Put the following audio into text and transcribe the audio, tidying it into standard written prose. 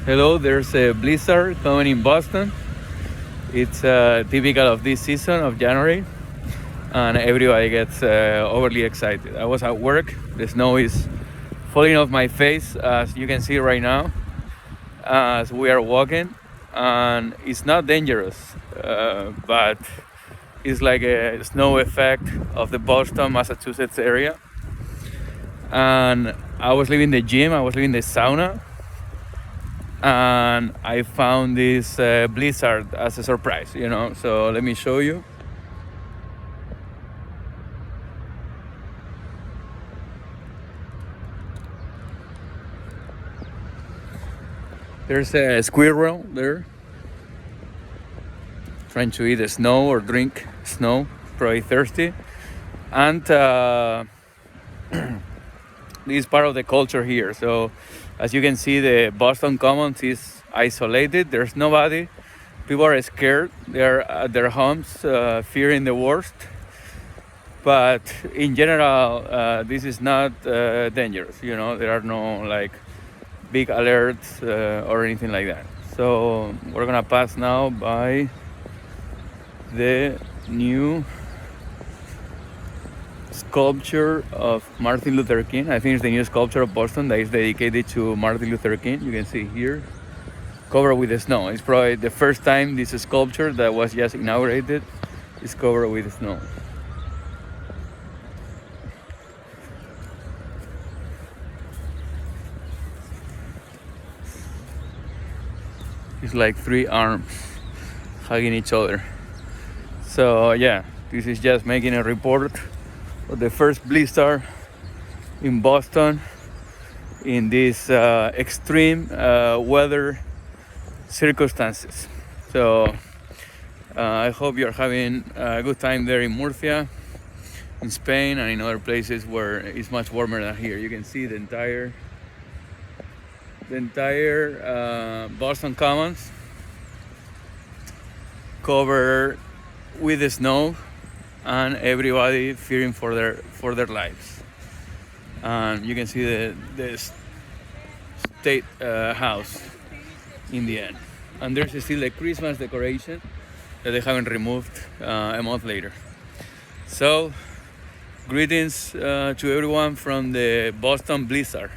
Hello, there's a blizzard coming in Boston. It's typical of this season of January, and everybody gets overly excited. I was at work, the snow is falling off my face, as you can see right now, as we are walking, and it's not dangerous, but it's like a snow effect of the Boston, Massachusetts area. And I was leaving the gym, I was leaving the sauna, and I found this blizzard as a surprise, So let me show you. There's a squirrel there trying to eat the snow or drink snow, probably thirsty. And this is part of the culture here. So as you can see, the Boston Commons is isolated. There's nobody. People are scared. They're at their homes, fearing the worst. But in general, this is not dangerous. There are no big alerts or anything like that. So we're gonna pass now by the new sculpture of Martin Luther King. I think it's the new sculpture of Boston that is dedicated to Martin Luther King. You can see here, covered with the snow. It's probably the first time this sculpture that was just inaugurated is covered with snow. It's like three arms hugging each other. So yeah, this is just making a report of the first blizzard in Boston in these extreme weather circumstances. So I hope you're having a good time there in Murcia, in Spain, and in other places where it's much warmer than here. You can see the entire Boston Commons covered with the snow, and everybody fearing for their lives. And you can see the state house in the end. And there's still a Christmas decoration that they haven't removed a month later. So greetings to everyone from the Boston blizzard.